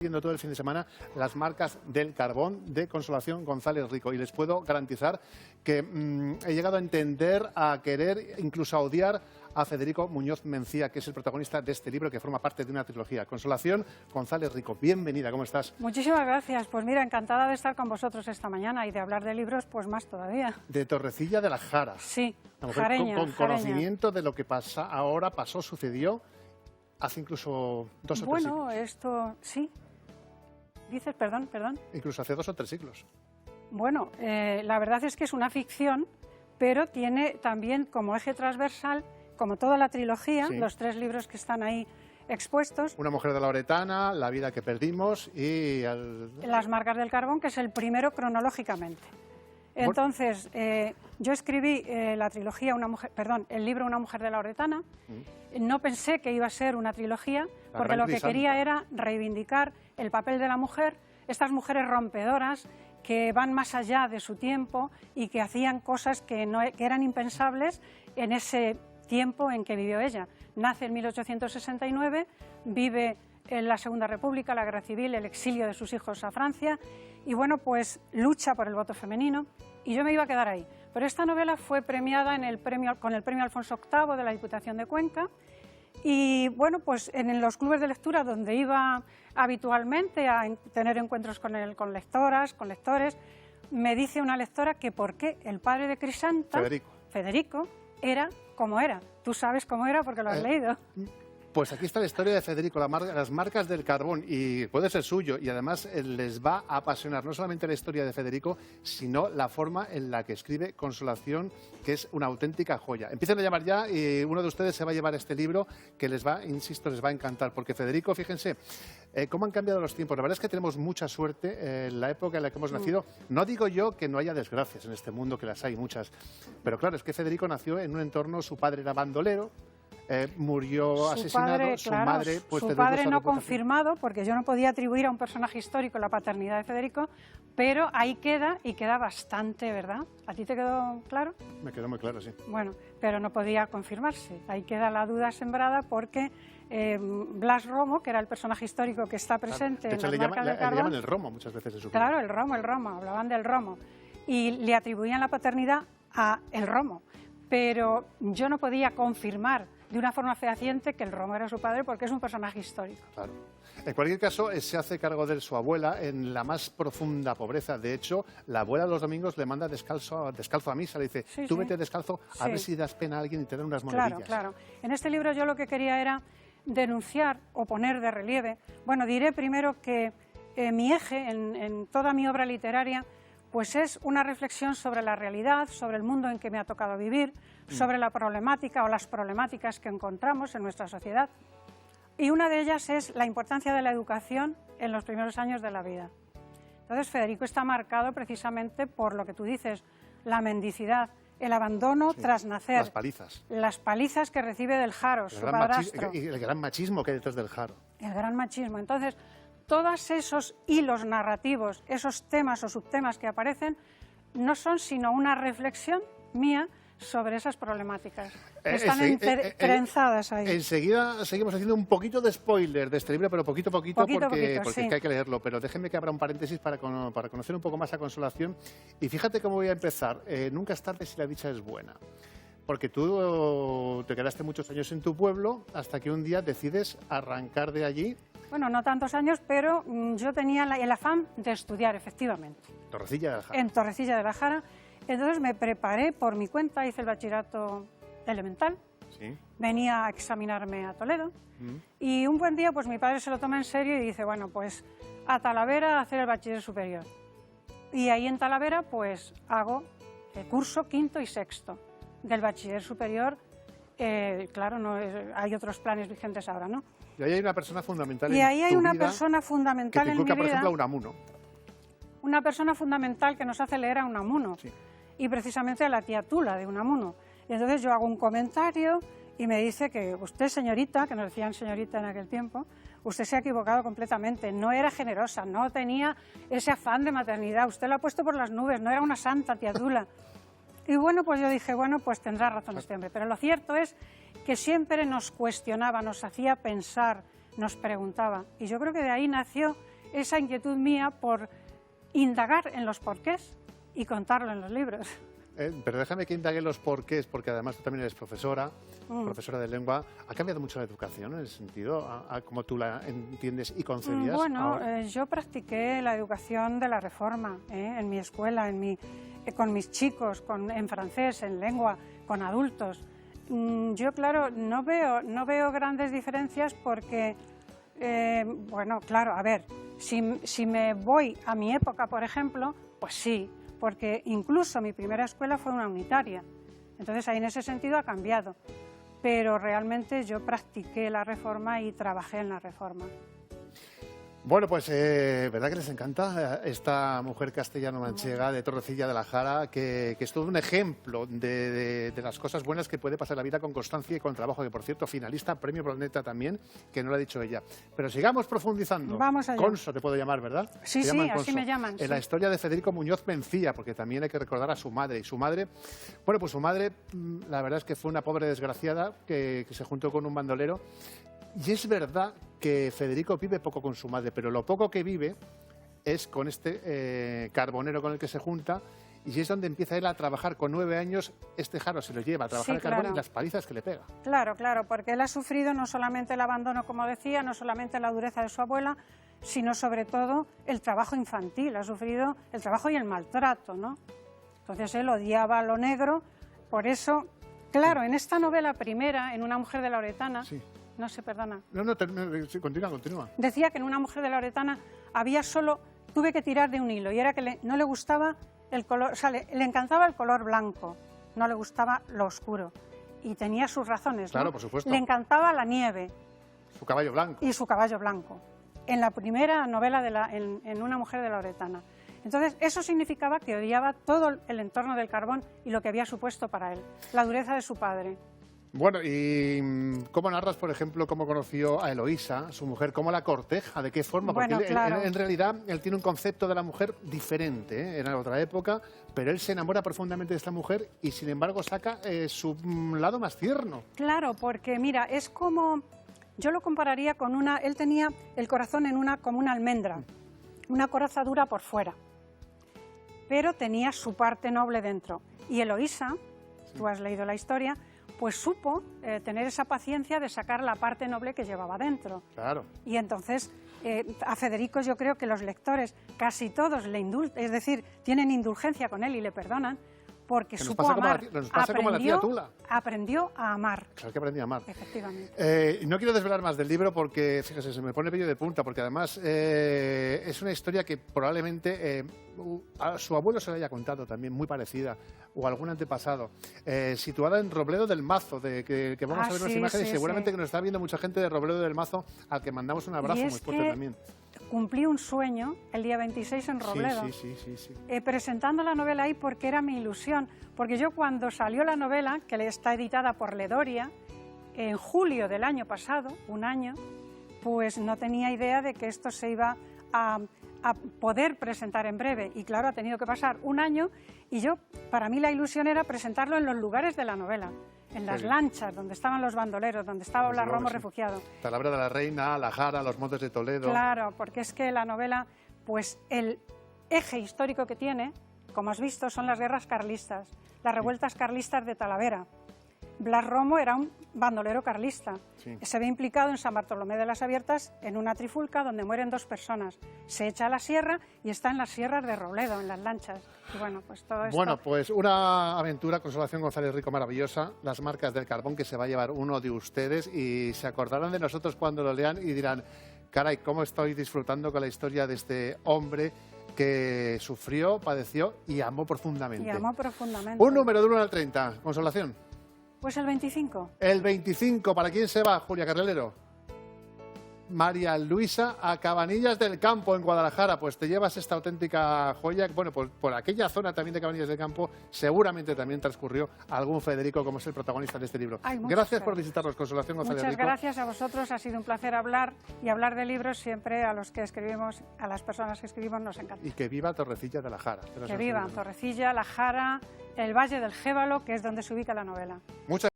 Viendo todo el fin de semana las marcas del carbón de Consolación González Rico y les puedo garantizar que he llegado a entender, a querer, incluso a odiar a Federico Muñoz Mencía, que es el protagonista de este libro que forma parte de una trilogía. Consolación González Rico, bienvenida, ¿cómo estás? Muchísimas gracias, pues mira, encantada de estar con vosotros esta mañana y de hablar de libros, pues más todavía. De Torrecilla de la Jara. Sí, una mujer jareña, con conocimiento de lo que pasa ahora, pasó, sucedió hace incluso 2 o 3 siglos. Bueno, esto sí. Dices, perdón. Incluso hace 2 o 3 siglos. Bueno, la verdad es que es una ficción, pero tiene también como eje transversal, como toda la trilogía, sí, los 3 libros que están ahí expuestos. Una mujer de la Oretana, La vida que perdimos y... Las marcas del carbón, que es el primero cronológicamente. Entonces, yo escribí la trilogía, el libro Una mujer de la Oretana. No pensé que iba a ser una trilogía, porque lo que quería era reivindicar el papel de la mujer, estas mujeres rompedoras que van más allá de su tiempo y que hacían cosas que eran impensables en ese tiempo en que vivió ella. Nace en 1869, vive en la Segunda República, la Guerra Civil, el exilio de sus hijos a Francia, y bueno, pues lucha por el voto femenino, y yo me iba a quedar ahí. Pero esta novela fue premiada con el premio Alfonso VIII de la Diputación de Cuenca, y bueno, pues en los clubes de lectura donde iba habitualmente a tener encuentros con lectoras, con lectores, me dice una lectora que por qué el padre de Crisanta, Federico, era como era. Tú sabes cómo era porque lo has leído. Pues aquí está la historia de Federico, las marcas del carbón, y puede ser suyo, y además les va a apasionar no solamente la historia de Federico, sino la forma en la que escribe Consolación, que es una auténtica joya. Empiecen a llamar ya y uno de ustedes se va a llevar este libro que les va, insisto, les va a encantar, porque Federico, fíjense, cómo han cambiado los tiempos. La verdad es que tenemos mucha suerte en la época en la que hemos nacido. No digo yo que no haya desgracias en este mundo, que las hay muchas, pero claro, es que Federico nació en un entorno, su padre era bandolero, murió asesinado, su madre... Pues, su padre no confirmado, porque yo no podía atribuir a un personaje histórico la paternidad de Federico, pero ahí queda, y queda bastante, ¿verdad? ¿A ti te quedó claro? Me quedó muy claro, sí. Bueno, pero no podía confirmarse. Ahí queda la duda sembrada porque Blas Romo, que era el personaje histórico que está presente en las marcas del carbón... Le llaman el Romo muchas veces en su Claro, el Romo, hablaban del Romo. Y le atribuían la paternidad a el Romo, pero yo no podía confirmar de una forma fehaciente que el Romo era su padre, porque es un personaje histórico. Claro. En cualquier caso, se hace cargo de él su abuela en la más profunda pobreza. De hecho, la abuela los domingos le manda descalzo a misa, le dice, tú vete descalzo a ver si das pena a alguien y te dan unas monedillas. Claro. En este libro yo lo que quería era denunciar o poner de relieve. Bueno, diré primero que mi eje en toda mi obra literaria pues es una reflexión sobre la realidad, sobre el mundo en que me ha tocado vivir, sobre la problemática o las problemáticas que encontramos en nuestra sociedad. Y una de ellas es la importancia de la educación en los primeros años de la vida. Entonces, Federico está marcado precisamente por lo que tú dices, la mendicidad, el abandono tras nacer. Las palizas. Las palizas que recibe del Jaro, su padrastro. Y el gran machismo que hay detrás del Jaro. El gran machismo. Entonces, todos esos hilos narrativos, esos temas o subtemas que aparecen, no son sino una reflexión mía sobre esas problemáticas. Están trenzadas ahí. Enseguida seguimos haciendo un poquito de spoiler de este libro, pero poquito porque sí, hay que leerlo. Pero déjenme que abra un paréntesis para conocer un poco más a Consolación. Y fíjate cómo voy a empezar. Nunca es tarde si la dicha es buena. Porque tú te quedaste muchos años en tu pueblo hasta que un día decides arrancar de allí. Bueno, no tantos años, pero yo tenía el afán de estudiar, efectivamente. Torrecilla de la Jara. En Torrecilla de la Jara. Entonces me preparé por mi cuenta, hice el bachillerato elemental, venía a examinarme a Toledo y un buen día pues mi padre se lo toma en serio y dice, bueno, pues a Talavera a hacer el bachiller superior. Y ahí en Talavera pues hago el curso quinto y sexto del bachiller superior. Claro, hay otros planes vigentes ahora, ¿no? Y ahí hay una persona fundamental y ahí hay una persona fundamental en mi vida. Por ejemplo, a Unamuno. Una persona fundamental que nos hace leer a Unamuno. Sí. Y precisamente a la tía Tula de Unamuno. Y entonces yo hago un comentario y me dice que usted, señorita, que nos decían señorita en aquel tiempo, usted se ha equivocado completamente, no era generosa, no tenía ese afán de maternidad, usted lo ha puesto por las nubes, no era una santa, tía Tula. Y bueno, pues yo dije, bueno, pues tendrá razón este hombre. Pero lo cierto es que siempre nos cuestionaba, nos hacía pensar, nos preguntaba. Y yo creo que de ahí nació esa inquietud mía por indagar en los porqués y contarlo en los libros. Pero déjame que indague los porqués, porque además tú también eres profesora, profesora de lengua. ¿Ha cambiado mucho la educación en ese sentido, a cómo tú la entiendes y concebías? Bueno, yo practiqué la educación de la Reforma en mi escuela, con mis chicos, en francés, en lengua, con adultos. Yo, claro, no veo grandes diferencias porque, bueno, claro, a ver, si me voy a mi época, por ejemplo, pues sí, porque incluso mi primera escuela fue una unitaria. Entonces ahí en ese sentido ha cambiado. Pero realmente yo practiqué la Reforma y trabajé en la Reforma. Bueno, pues verdad que les encanta esta mujer castellano-manchega de Torrecilla de la Jara, que es todo un ejemplo de las cosas buenas que puede pasar la vida con constancia y con trabajo, que por cierto, finalista, Premio Planeta también, que no lo ha dicho ella. Pero sigamos profundizando. Vamos allá. Conso te puedo llamar, ¿verdad? Sí, sí, así me llaman. En la historia de Federico Muñoz Mencía, porque también hay que recordar a su madre. Y su madre, bueno, pues su madre, la verdad es que fue una pobre desgraciada que se juntó con un bandolero. Y es verdad que Federico vive poco con su madre, pero lo poco que vive es con este carbonero con el que se junta, y es donde empieza él a trabajar. Con 9 años este Jaro se lo lleva a trabajar el carbón y las palizas que le pega. Claro, claro, porque él ha sufrido no solamente el abandono, como decía, no solamente la dureza de su abuela, sino sobre todo el trabajo infantil, ha sufrido el trabajo y el maltrato, ¿no? Entonces él odiaba lo negro, por eso, claro, en esta novela primera, en Una mujer de la Oretana... Sí. No se perdona. No, continúa. Decía que en Una mujer de la Oretana tuve que tirar de un hilo, y era que no le gustaba el color, o sea, le encantaba el color blanco, no le gustaba lo oscuro. Y tenía sus razones, Claro, ¿no? por supuesto. Le encantaba la nieve. Su caballo blanco. Y su caballo blanco. En la primera novela, en Una mujer de la Oretana. Entonces, eso significaba que odiaba todo el entorno del carbón y lo que había supuesto para él, la dureza de su padre. Bueno, ¿y cómo narras, por ejemplo, cómo conoció a Eloísa, su mujer? ¿Cómo la corteja? ¿De qué forma? Porque Bueno, claro. en realidad él tiene un concepto de la mujer diferente, ¿eh? Era otra época, pero él se enamora profundamente de esta mujer y, sin embargo, saca su lado más tierno. Claro, porque mira, es como... Yo lo compararía con él tenía el corazón como una almendra, una coraza dura por fuera, pero tenía su parte noble dentro. Y Eloísa, tú has leído la historia, pues supo tener esa paciencia de sacar la parte noble que llevaba dentro. Claro. Y entonces a Federico, yo creo que los lectores, casi todos le indultan, es decir, tienen indulgencia con él y le perdonan, porque supo amar, aprendió a amar. Claro que aprendió a amar. Efectivamente. No quiero desvelar más del libro porque, fíjese, se me pone el vello de punta, porque además es una historia que probablemente a su abuelo se le haya contado también, muy parecida, o algún antepasado, situada en Robledo del Mazo, que vamos a ver unas imágenes, y seguramente que nos está viendo mucha gente de Robledo del Mazo, al que mandamos un abrazo muy fuerte también. Cumplí un sueño el día 26 en Robledo, sí. Presentando la novela ahí, porque era mi ilusión, porque yo, cuando salió la novela, que está editada por Ledoria, en julio del año pasado, un año, pues no tenía idea de que esto se iba a poder presentar en breve, y claro, ha tenido que pasar un año, y para mí la ilusión era presentarlo en los lugares de la novela, en las lanchas, donde estaban los bandoleros, donde estaba Blas Romo refugiado. Talavera de la Reina, La Jara, Los Montes de Toledo. Claro, porque es que la novela, pues el eje histórico que tiene, como has visto, son las guerras carlistas, las revueltas carlistas de Talavera. Blas Romo era un bandolero carlista. Se ve implicado en San Bartolomé de las Abiertas, en una trifulca donde mueren 2 personas. Se echa a la sierra y está en las sierras de Robledo, en las lanchas. Y bueno, pues todo esto... Bueno, pues una aventura, Consolación González Rico, maravillosa. Las marcas del carbón, que se va a llevar uno de ustedes, y se acordarán de nosotros cuando lo lean y dirán: caray, cómo estoy disfrutando con la historia de este hombre que sufrió, padeció y amó profundamente. Y amó profundamente. Un número de 1 al 30, Consolación. Pues el 25. El 25, ¿para quién se va, Julia Carrelero? María Luisa, a Cabanillas del Campo, en Guadalajara. Pues te llevas esta auténtica joya. Bueno, pues por aquella zona también de Cabanillas del Campo seguramente también transcurrió algún Federico, como es el protagonista de este libro. Gracias por visitarnos, Consolación González Rico. Muchas gracias a vosotros, ha sido un placer hablar, y hablar de libros siempre a los que escribimos, a las personas que escribimos, nos encanta. Y que viva Torrecilla de la Jara. Que viva Torrecilla, La Jara, el Valle del Gévalo, que es donde se ubica la novela. Muchas